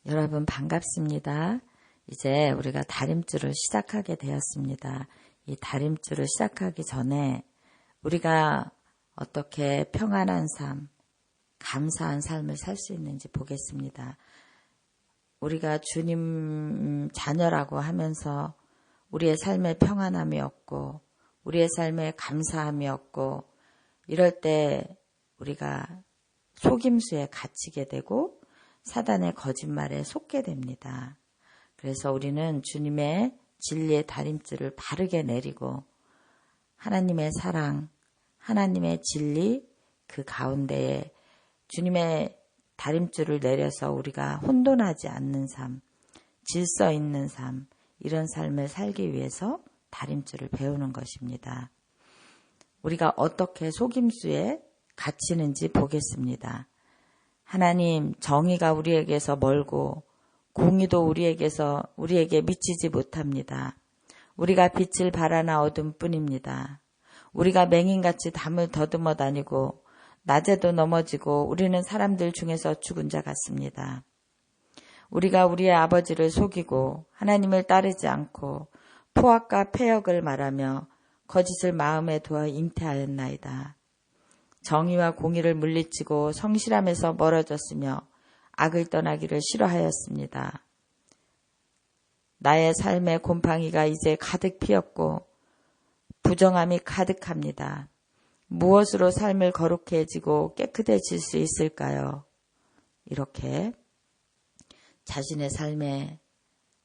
여러분 반갑습니다. 이제 우리가 다림줄을 시작하게 되었습니다. 이 다림줄을 시작하기 전에 우리가 어떻게 평안한 삶, 감사한 삶을 살 수 있는지 보겠습니다. 우리가 주님 자녀라고 하면서 우리의 삶에 평안함이 없고 우리의 삶에 감사함이 없고 이럴 때 우리가 속임수에 갇히게 되고 사단의 거짓말에 속게 됩니다. 그래서 우리는 주님의 진리의 다림줄을 바르게 내리고 하나님의 사랑, 하나님의 진리 그 가운데에 주님의 다림줄을 내려서 우리가 혼돈하지 않는 삶, 질서 있는 삶, 이런 삶을 살기 위해서 다림줄을 배우는 것입니다. 우리가 어떻게 속임수에 갇히는지 보겠습니다. 하나님, 정의가 우리에게서 멀고 공의도 우리에게 미치지 못합니다. 우리가 빛을 바라나 어둠 뿐입니다. 우리가 맹인같이 담을 더듬어 다니고 낮에도 넘어지고 우리는 사람들 중에서 죽은 자 같습니다. 우리가 우리의 아버지를 속이고 하나님을 따르지 않고 포악과 패역을 말하며 거짓을 마음에 두어 잉태하였나이다. 정의와 공의를 물리치고 성실함에서 멀어졌으며 악을 떠나기를 싫어하였습니다. 나의 삶의 곰팡이가 이제 가득 피었고 부정함이 가득합니다. 무엇으로 삶을 거룩해지고 깨끗해질 수 있을까요? 이렇게 자신의 삶에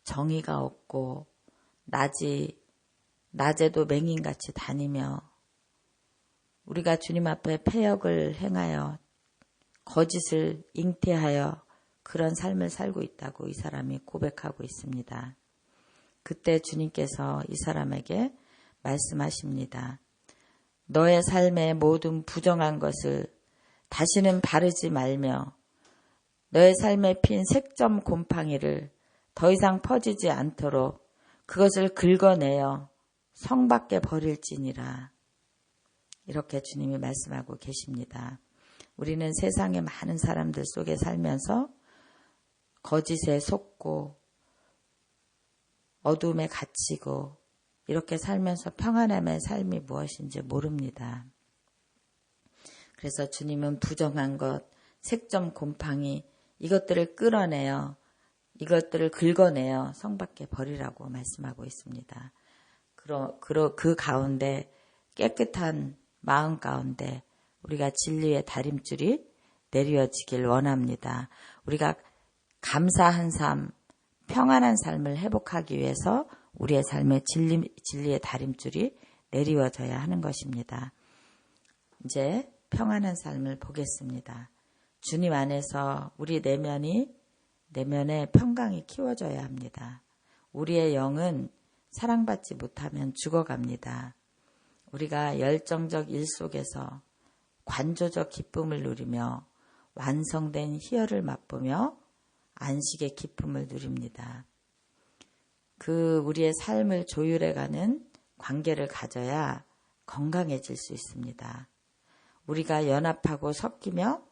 정의가 없고 낮에도 맹인같이 다니며 우리가 주님 앞에 패역을 행하여 거짓을 잉태하여 그런 삶을 살고 있다고 이 사람이 고백하고 있습니다. 그때 주님께서 이 사람에게 말씀하십니다. 너의 삶의 모든 부정한 것을 다시는 바르지 말며 너의 삶에 핀 색점 곰팡이를 더 이상 퍼지지 않도록 그것을 긁어내어 성 밖에 버릴지니라. 이렇게 주님이 말씀하고 계십니다. 우리는 세상의 많은 사람들 속에 살면서 거짓에 속고 어둠에 갇히고 이렇게 살면서 평안함의 삶이 무엇인지 모릅니다. 그래서 주님은 부정한 것, 색점 곰팡이 이것들을 끌어내어 이것들을 긁어내어 성 밖에 버리라고 말씀하고 있습니다. 그 가운데 깨끗한 마음 가운데 우리가 진리의 다림줄이 내려지길 원합니다. 우리가 감사한 삶, 평안한 삶을 회복하기 위해서 우리의 삶에 진리의 다림줄이 내리워져야 하는 것입니다. 이제 평안한 삶을 보겠습니다. 주님 안에서 우리 내면에 평강이 키워져야 합니다. 우리의 영은 사랑받지 못하면 죽어갑니다. 우리가 열정적 일 속에서 관조적 기쁨을 누리며 완성된 희열을 맛보며 안식의 기쁨을 누립니다. 우리의 삶을 조율해가는 관계를 가져야 건강해질 수 있습니다. 우리가 연합하고 섞이며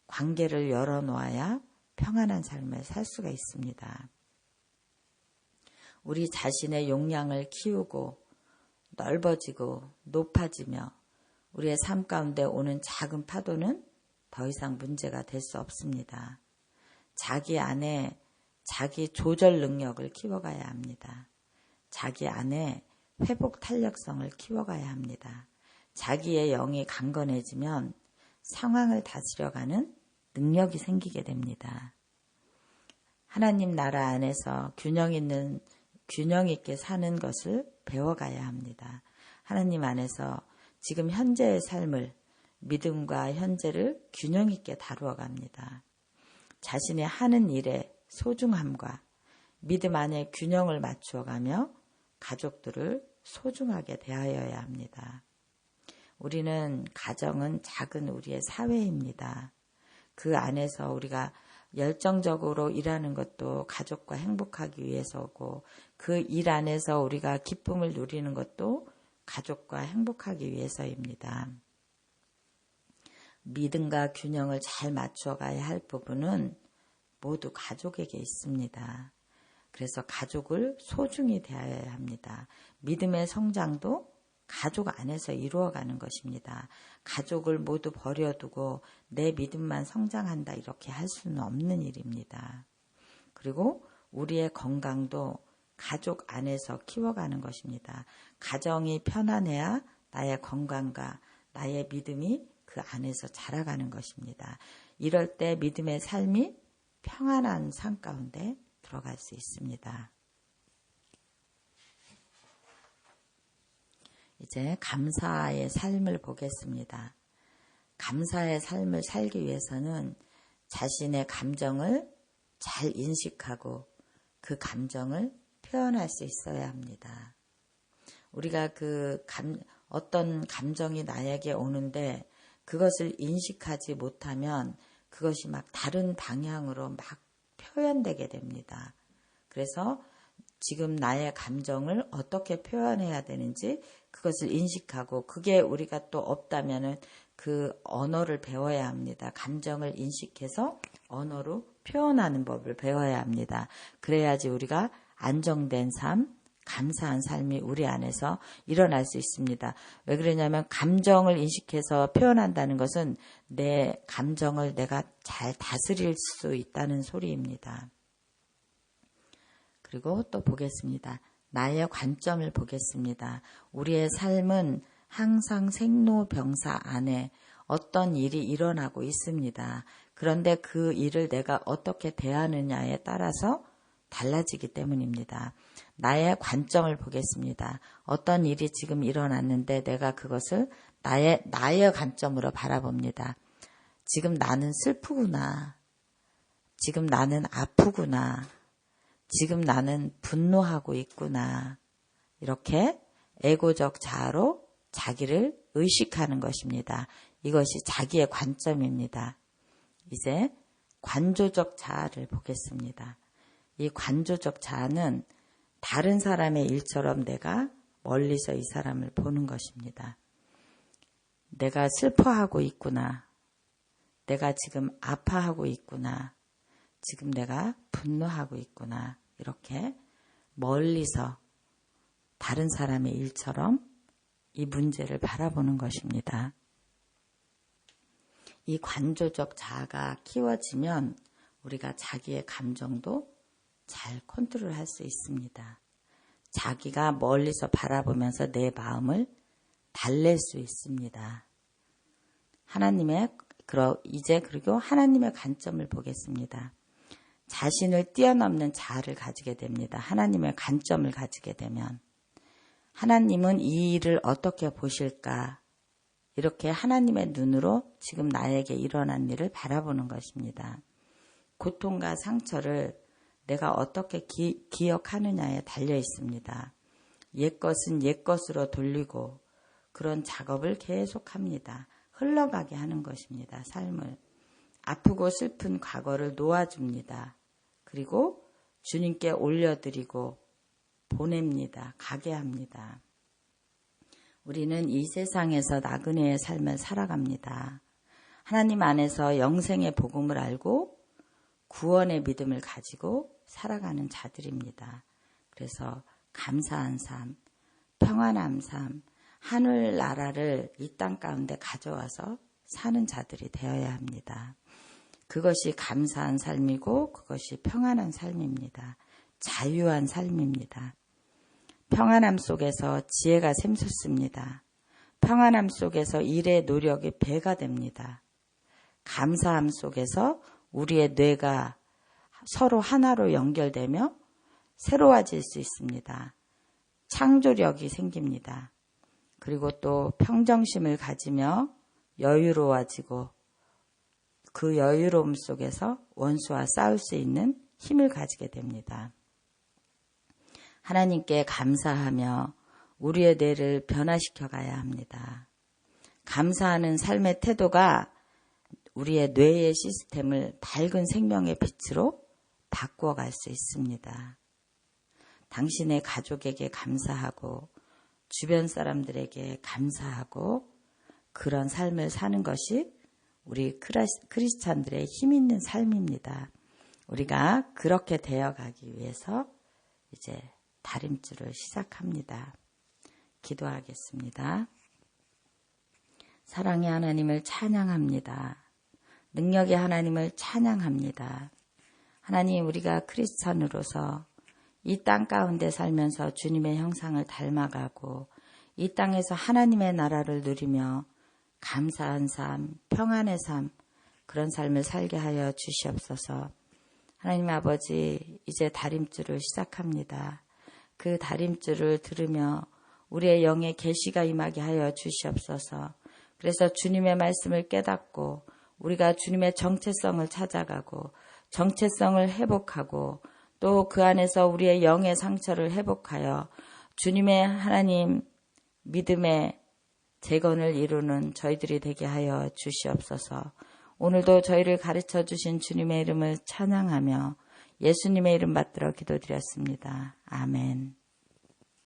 관계를 열어놓아야 평안한 삶을 살 수가 있습니다. 우리 자신의 용량을 키우고 넓어지고 높아지며 우리의 삶 가운데 오는 작은 파도는 더 이상 문제가 될 수 없습니다. 자기 안에 자기 조절 능력을 키워가야 합니다. 자기 안에 회복 탄력성을 키워가야 합니다. 자기의 영이 강건해지면 상황을 다스려가는 능력이 생기게 됩니다. 하나님 나라 안에서 균형 있게 사는 것을 배워가야 합니다. 하나님 안에서 지금 현재의 삶을 믿음과 현재를 균형 있게 다루어 갑니다. 자신의 하는 일의 소중함과 믿음 안에 균형을 맞추어 가며 가족들을 소중하게 대하여야 합니다. 우리는 가정은 작은 우리의 사회입니다. 그 안에서 우리가 열정적으로 일하는 것도 가족과 행복하기 위해서고 그 일 안에서 우리가 기쁨을 누리는 것도 가족과 행복하기 위해서입니다. 믿음과 균형을 잘 맞춰 가야 할 부분은 모두 가족에게 있습니다. 그래서 가족을 소중히 대해야 합니다. 믿음의 성장도 가족 안에서 이루어가는 것입니다. 가족을 모두 버려두고 내 믿음만 성장한다 이렇게 할 수는 없는 일입니다. 그리고 우리의 건강도 가족 안에서 키워가는 것입니다. 가정이 편안해야 나의 건강과 나의 믿음이 그 안에서 자라가는 것입니다. 이럴 때 믿음의 삶이 평안한 삶 가운데 들어갈 수 있습니다. 이제 감사의 삶을 보겠습니다. 감사의 삶을 살기 위해서는 자신의 감정을 잘 인식하고 그 감정을 표현할 수 있어야 합니다. 우리가 어떤 감정이 나에게 오는데 그것을 인식하지 못하면 그것이 막 다른 방향으로 막 표현되게 됩니다. 그래서 지금 나의 감정을 어떻게 표현해야 되는지 그것을 인식하고 그게 우리가 또 없다면은 그 언어를 배워야 합니다. 감정을 인식해서 언어로 표현하는 법을 배워야 합니다. 그래야지 우리가 안정된 삶, 감사한 삶이 우리 안에서 일어날 수 있습니다. 왜 그러냐면 감정을 인식해서 표현한다는 것은 내 감정을 내가 잘 다스릴 수 있다는 소리입니다. 그리고 또 보겠습니다. 나의 관점을 보겠습니다. 우리의 삶은 항상 생로병사 안에 어떤 일이 일어나고 있습니다. 그런데 그 일을 내가 어떻게 대하느냐에 따라서 달라지기 때문입니다. 나의 관점을 보겠습니다. 어떤 일이 지금 일어났는데 내가 그것을 나의 관점으로 바라봅니다. 지금 나는 슬프구나. 지금 나는 아프구나. 지금 나는 분노하고 있구나. 이렇게 에고적 자아로 자기를 의식하는 것입니다. 이것이 자기의 관점입니다. 이제 관조적 자아를 보겠습니다. 이 관조적 자아는 다른 사람의 일처럼 내가 멀리서 이 사람을 보는 것입니다. 내가 슬퍼하고 있구나. 내가 지금 아파하고 있구나. 지금 내가 분노하고 있구나. 이렇게 멀리서 다른 사람의 일처럼 이 문제를 바라보는 것입니다. 이 관조적 자아가 키워지면 우리가 자기의 감정도 잘 컨트롤할 수 있습니다. 자기가 멀리서 바라보면서 내 마음을 달랠 수 있습니다. 그리고 하나님의 관점을 보겠습니다. 자신을 뛰어넘는 자아를 가지게 됩니다. 하나님의 관점을 가지게 되면 하나님은 이 일을 어떻게 보실까? 이렇게 하나님의 눈으로 지금 나에게 일어난 일을 바라보는 것입니다. 고통과 상처를 내가 어떻게 기억하느냐에 달려 있습니다. 옛것은 옛것으로 돌리고 그런 작업을 계속합니다. 흘러가게 하는 것입니다. 삶을. 아프고 슬픈 과거를 놓아줍니다. 그리고 주님께 올려드리고 보냅니다. 가게 합니다. 우리는 이 세상에서 나그네의 삶을 살아갑니다. 하나님 안에서 영생의 복음을 알고 구원의 믿음을 가지고 살아가는 자들입니다. 그래서 감사한 삶, 평안한 삶, 하늘나라를 이 땅 가운데 가져와서 사는 자들이 되어야 합니다. 그것이 감사한 삶이고 그것이 평안한 삶입니다. 자유한 삶입니다. 평안함 속에서 지혜가 샘솟습니다. 평안함 속에서 일의 노력이 배가 됩니다. 감사함 속에서 우리의 뇌가 서로 하나로 연결되며 새로워질 수 있습니다. 창조력이 생깁니다. 그리고 또 평정심을 가지며 여유로워지고 그 여유로움 속에서 원수와 싸울 수 있는 힘을 가지게 됩니다. 하나님께 감사하며 우리의 뇌를 변화시켜 가야 합니다. 감사하는 삶의 태도가 우리의 뇌의 시스템을 밝은 생명의 빛으로 바꾸어 갈 수 있습니다. 당신의 가족에게 감사하고 주변 사람들에게 감사하고 그런 삶을 사는 것이 우리 크리스찬들의 힘 있는 삶입니다. 우리가 그렇게 되어가기 위해서 이제 다림줄을 시작합니다. 기도하겠습니다. 사랑의 하나님을 찬양합니다. 능력의 하나님을 찬양합니다. 하나님, 우리가 크리스찬으로서 이 땅 가운데 살면서 주님의 형상을 닮아가고 이 땅에서 하나님의 나라를 누리며 감사한 삶, 평안의 삶, 그런 삶을 살게 하여 주시옵소서. 하나님 아버지, 이제 다림줄을 시작합니다. 그 다림줄을 들으며 우리의 영의 계시가 임하게 하여 주시옵소서. 그래서 주님의 말씀을 깨닫고 우리가 주님의 정체성을 찾아가고 정체성을 회복하고 또 그 안에서 우리의 영의 상처를 회복하여 주님의 하나님 믿음의 재건을 이루는 저희들이 되게 하여 주시옵소서. 오늘도 저희를 가르쳐 주신 주님의 이름을 찬양하며 예수님의 이름 받들어 기도드렸습니다. 아멘.